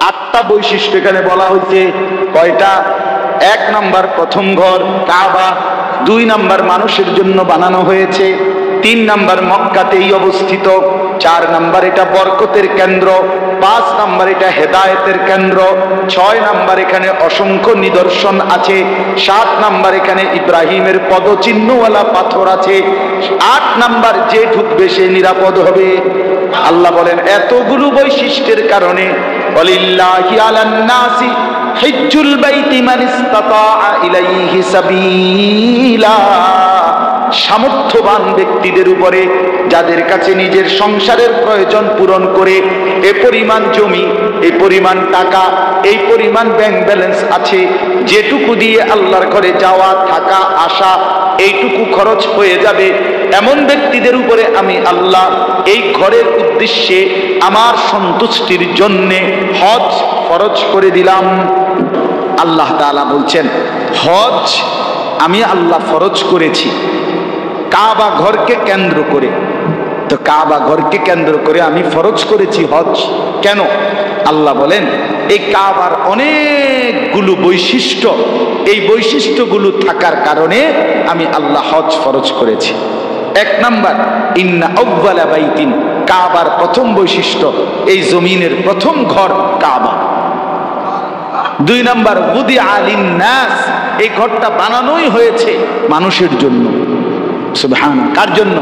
আটটা বৈশিষ্ট্য এখানে বলা হয়েছে। কয়টা? এক নাম্বার প্রথম ঘর কাবা, দুই নাম্বার মানুষের জন্য বানানো হয়েছে, তিন নাম্বার মক্কাতেই অবস্থিত, চার নাম্বার এটা বরকতের কেন্দ্র, পাঁচ নাম্বার এটা হেদায়েতের কেন্দ্র, ছয় নাম্বার এখানে অসংখ্য নিদর্শন আছে, সাত নাম্বার এখানে ইব্রাহিমের পদচিহ্নওয়ালা পাথর আছে, আট নাম্বার যে ঢুকবে সে নিরাপদ হবে। আল্লাহ বলেন এতগুলো বৈশিষ্ট্যের কারণে ওয়ালিল্লাহি আলান নাসি হিজ্জুল বাইতি মান ইসতাতা ইলাইহি সাবিলা, সামর্থ্যবান ব্যক্তিদের উপরে যাদের কাছে নিজের সংসারের প্রয়োজন পূরণ করে এ পরিমাণ জমি, এই পরিমাণ টাকা, এই পরিমাণ ব্যাংক ব্যালেন্স আছে, যেটুকু দিয়ে আল্লাহর ঘরে যাওয়া থাকা আসা এইটুকু খরচ হয়ে যাবে, এমন ব্যক্তিদের উপরে আমি আল্লাহ এই ঘরের উদ্দেশ্যে আমার সন্তুষ্টির জন্যে হজ ফরজ করে দিলাম। আল্লাহ তাআলা বলছেন হজ আমি আল্লাহ ফরজ করেছি কাবা ঘরকে কেন্দ্র করে। তো কাবা ঘরকে কেন্দ্র করে আমি ফরজ করেছি হজ। কেন? আল্লাহ বলেন এই কাবার অনেকগুলো বৈশিষ্ট্য, এই বৈশিষ্ট্যগুলো থাকার কারণে আমি আল্লাহ হজ ফরজ করেছি। এক নাম্বার ইন্না আউয়ালা বাইতিন, কাবার প্রথম বৈশিষ্ট্য এই জমিনের প্রথম ঘর কাবা। দুই নাম্বার উদিআ লিন-নাস, এই ঘরটা বানানোই হয়েছে মানুষের জন্য। সুবহানাল্লাহ, কার জন্য?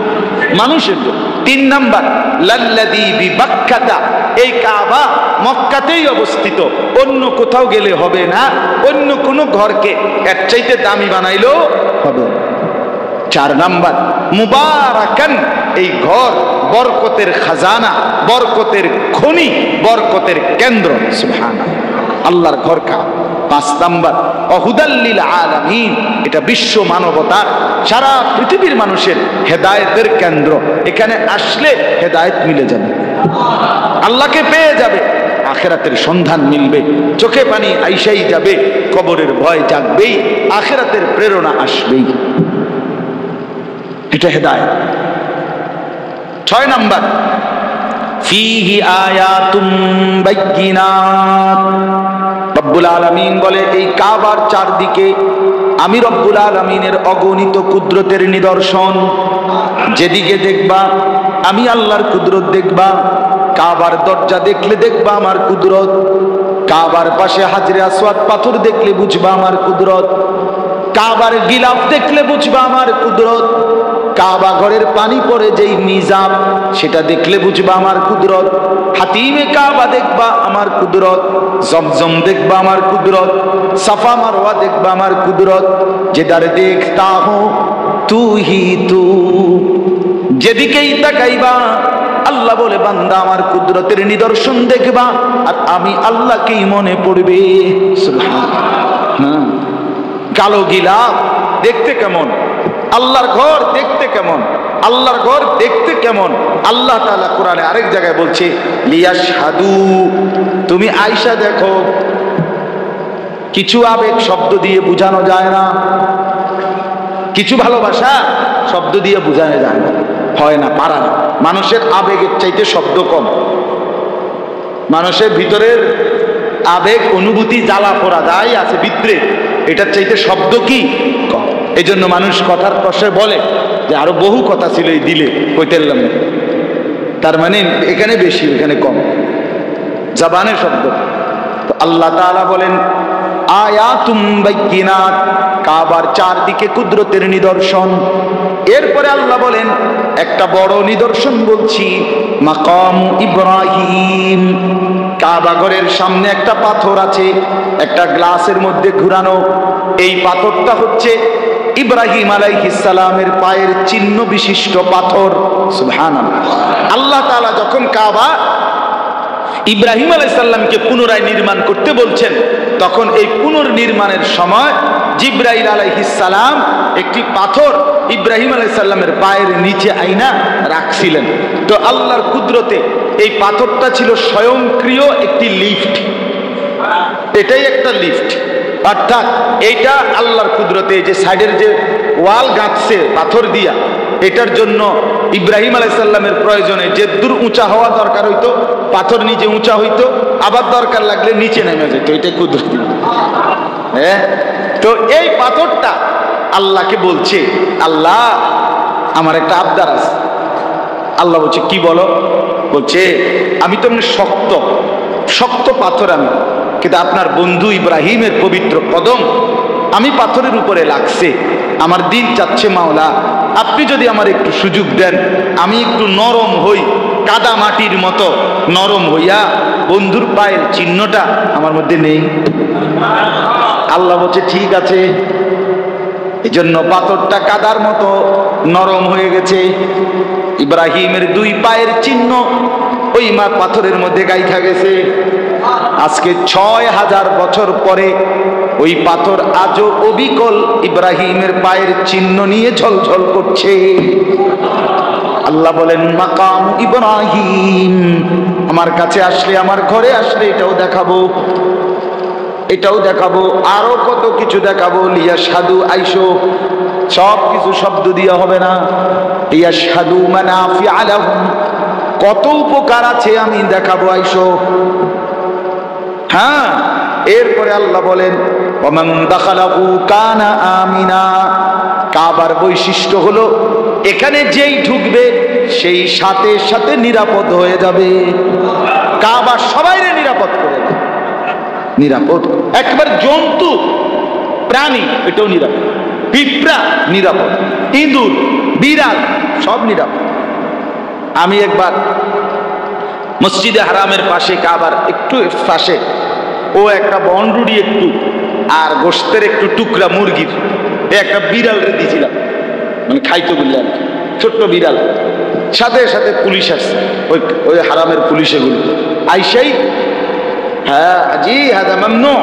মানুষের জন্য। তিন নাম্বার লাল্লাযী বিবাক্কাতা, এই কাবা মক্কাতেই অবস্থিত, অন্য কোথাও গেলে হবে না, অন্য কোন ঘরকে এর চাইতে দামি বানাইলেও হবে। চার নাম্বার মুবারাকান, এই ঘর বরকতের খাজানা, বরকতের খনি, বরকতের কেন্দ্র। সুবহানাল্লাহ, আল্লাহর ঘর কাবা। পাঁচ নাম্বার অহুদাল্লিল আলামিন, এটা বিশ্ব মানবতার সারা পৃথিবীর মানুষের হেদায়েতের কেন্দ্র। এখানে আসলে হেদায়েত মিলে যাবে, আল্লাহকে পেয়ে যাবে, আখিরাতের সন্ধান মিলবে, চোখে পানি আইসাই যাবে, কবরের ভয় জাগবেই, আখিরাতের প্রেরণা আসবেই। এটা হেদায়েত। ছয় নাম্বার ফীহি আয়াতুম বাইয়িনাত, রব্বুল আলামিন বলে এই কাবার চারদিকে আমি রব্বুল আলামিনের অগণিত কুদরতের নিদর্শন। যেদিকে দেখবা আমি আল্লাহর কুদরত দেখবা। কাবার দরজা দেখলে দেখবা আমার কুদরত, কাবার পাশে হাজরে আসওয়াদ পাথর দেখলে বুঝবা আমার কুদরত, কাবার গিলাফ দেখলে বুঝবা আমার কুদরত, কাবা ঘরের পানি পড়ে যেই নিজাম সেটা দেখলে বুঝবা আমার কুদরত, হাতিমে কাবা দেখবা আমার কুদরত, জমজম দেখবা আমার কুদরত, সাফা মারওয়া দেখবা আমার কুদরত। যেদার দেখতা হো তু হি তু, যেদিকেই তাকাইবা আল্লাহ বলে বান্দা আমার কুদরতের নিদর্শন দেখবা আর আমি আল্লাহকেই মনে পড়বে। সুবহানাল্লাহ। কালো গিলাফ দেখতে কেমন, আল্লাহর ঘর দেখতে কেমন, আল্লাহর ঘর দেখতে কেমন। আল্লাহ তাআলা কোরআনে আরেক জায়গায় বলছে লিয়াশহাদু, তুমি আয়সা দেখো। কিছু আবেগ শব্দ দিয়ে বোঝানো যায় না, কিছু ভালোবাসা শব্দ দিয়ে বোঝানো যায় না, হয় না, পারা না। মানুষের আবেগের চাইতে শব্দ কম, মানুষের ভিতরের আবেগ অনুভূতি জ্বালা পোড়া যাই আছে বিদ্রে, এটার চাইতে শব্দ কি কম। এই জন্য মানুষ কথার প্রশ্নে বলে যে আরো বহু কথা ছিল এই দিলে কইতেলাম, তার মানে এখানে বেশি এখানে কম জবানের শব্দ। তো আল্লাহ তাআলা বলেন আয়াতুম বাইয়িনাত, কাবার চারদিকে কুদরতের নিদর্শন। এরপরে আল্লাহ বলেন একটা বড় নিদর্শন বলছি, মাকাম ইব্রাহিম, কাবা ঘরের সামনে একটা পাথর আছে, একটা গ্লাসের মধ্যে ঘুরানো। এই পাথরটা হচ্ছে ইব্রাহিম আলাইহিস সালামের পায়ের চিহ্ন বিশিষ্ট পাথর। সুবহানাল্লাহ। আল্লাহ তাআলা যখন কাবা ইব্রাহিম আলাইহিস সালামকে পুনরায় নির্মাণ করতে বলছেন, তখন এই পুনর্নির্মাণের সময় জিবরাইল আলাইহিস সালাম একটি পাথর ইব্রাহিম আলাইহিস সালামের পায়ের নিচে আইনা রাখছিলেন। তো আল্লাহর কুদরতে এই পাথরটা ছিল স্বয়ংক্রিয় একটি লিফট, এটাই একটা লিফট। অর্থাৎ এইটা আল্লাহর কুদরতে যে সাইডের যে ওয়াল গাঁথছে পাথর দিয়া, এটার জন্য ইব্রাহিম আলাইহিস সালামের প্রয়োজনে যে দূর উঁচা হওয়া দরকার হইতো, পাথর নিচে উঁচা হইতো, আবার দরকার লাগলে নিচে নেমে যেত। এটা কুদরতি। হ্যাঁ, তো এই পাথরটা আল্লাহকে বলছে, আল্লাহ আমার একটা আবদার আছে। আল্লাহ বলছে, কি বলো? বলছে, আমি তো শক্ত শক্ত পাথর, আমি কিন্তু আপনার বন্ধু ইব্রাহিমের পবিত্র কদম আমি পাথরের উপরে লাগছে। আমার দিল চাচ্ছে মাওলা, আপনি যদি আমার একটু সুযোগ দেন, আমি একটু নরম হই, কাদা মাটির মতো নরম হইয়া বন্ধুর পায়ের চিহ্নটা আমার মধ্যে নেই। আল্লাহ বলছে, ঠিক আছে। এই জন্য পাথরটা কাদার মতো নরম হয়ে গেছে। ইব্রাহিমের 2 পায়ের চিহ্ন ওই পাথরের মধ্যে গাইথা গেছে। আজকে 6000 বছর পরে ওই পাথর আজও অবিকল ইব্রাহিমের পায়ের চিহ্ন নিয়ে ঝলঝল করছে। আল্লাহ বলেন, মাকাম ইব্রাহিম, আমার কাছে আসলে, আমার ঘরে আসলে এটাও দেখাবো, এটাও দেখাবো, আরো কত কিছু দেখাবো। লিয়াশহাদু, আইসো, সব কিছু শব্দ দিয়ে হবে না। লিয়াশহাদু মানাফিআ লাহুম, কত উপকার আছে আমি দেখাবো, আইসো। হ্যাঁ, এরপরে আল্লাহ বলেন, ওমান দাখালাহু কানা আমিনা, কাবার বৈশিষ্ট্য হলো এখানে যেই ঢুকবে সেই সাথে সাথে নিরাপদ হয়ে যাবে। কাবা সবাইরে নিরাপদ করে দেয়, নিরাপদ। একবার জন্তু প্রাণী এটাও নিরাপদ, পিঁপড়া নিরাপদ, ইঁদুর, বিড়াল সব নিরাপদ। আমি একবার মসজিদে হারামের পাশে, কাবার একটু পাশে, ও একটা বনরুড়ি একটু আর গোশতের একটু টুকরা মুরগির একটা বিড়াল রে দিয়েছিলাম, মানে খাইতে বললেন, ছোট্ট বিড়াল। সাথে সাথে পুলিশ আসছে, ওই হারামের পুলিশ, এগুলো আইসাই, হ্যাঁ জি, হ্যাঁ মামনু,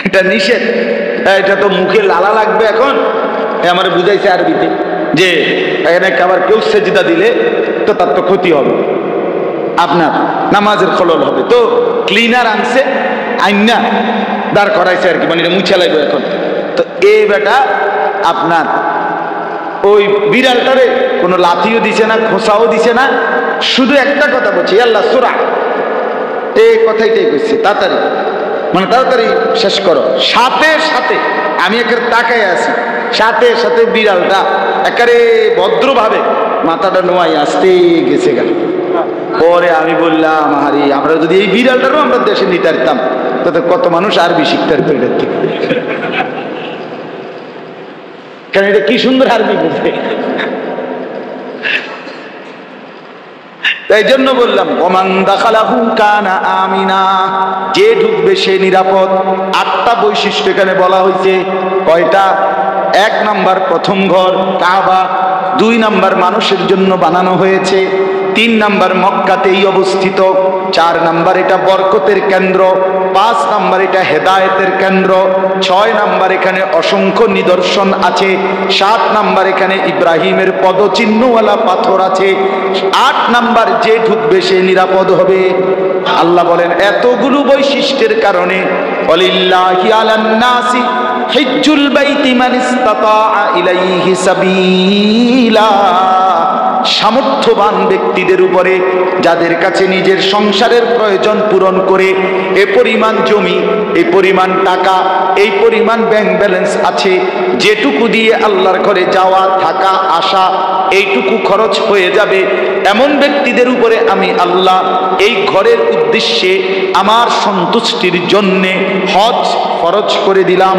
এটা নিষেধ, এটা তো মুখে লালা লাগবে। এখন আমার বুঝাইছে আরবিতে যে এখানে আবার কেউ সেজদা দিলে তো তার তো ক্ষতি হবে, আপনার নামাজের খলল হবে। তো ক্লিনার আনছে, আইনা দাঁড় করাইছে আর কি, মানে মুছে লাগবে এখন। তো এই বেটা আপনার ওই বিড়ালটারে কোনো লাথিও দিছে না, খোসাও দিছে না, শুধু একটা কথা বলছে, আল্লাহ সুরা, এই কথাইটাই কইছে, তাড়াতাড়ি, মানে তাড়াতাড়ি শেষ করো। সাথে সাথে আমি একের তাকায় আছি, সাথে সাথে বিড়ালটা একেবারে ভদ্রভাবে মাথাটা নোয়াই আসতে গেছে গেল। পরে আমি বললাম, আরে আমরা যদি এই বিড়ালটারও আমরা দেশে নিতে পারতাম, তাতে কত মানুষ আরবি শিখতে পারতো এটার থেকে। কেন এটা কি সুন্দর আরবি বলতে। তাই জন্য বললাম, ওমান দাখালাহু কানা আমিনা, যে ঢুকবে সে নিরাপদ। 8টা বৈশিষ্ট্য এখানে বলা হয়েছে। কয়টা? 1 নাম্বার প্রথম ঘর কাবা, 2 নাম্বার মানুষের জন্য বানানো হয়েছে, 3 নাম্বার মক্কাতেই অবস্থিত, 4 নাম্বার এটা বরকতের কেন্দ্র, 5 নাম্বার এটা হেদায়েতের কেন্দ্র, 6 নাম্বার এখানে অসংখ্য নিদর্শন আছে, 7 নাম্বার এখানে ইব্রাহিমের পদচিহ্নওয়ালা পাথর আছে, 8 নাম্বার যে ঢুকবে সে নিরাপদ হবে। আল্লাহ বলেন, এতগুলো বৈশিষ্ট্যের কারণে ওয়ালিল্লাহি আলান নাসি হিজ্জুল বাইতি মান ইসতাতা ইলাইহি সাবিলা, সামর্থ্যবান ব্যক্তিদের উপরে, যাদের কাছে নিজের সংসারের প্রয়োজন পূরণ করে এ পরিমাণ জমি, এই পরিমাণ টাকা, এই পরিমাণ ব্যাংক ব্যালেন্স আছে, যেটুকু দিয়ে আল্লাহর ঘরে যাওয়া, থাকা, আসা এইটুকু খরচ হয়ে যাবে, এমন ব্যক্তিদের উপরে আমি আল্লাহ এই ঘরের উদ্দেশ্যে আমার সন্তুষ্টির জন্যে হজ ফরজ করে দিলাম।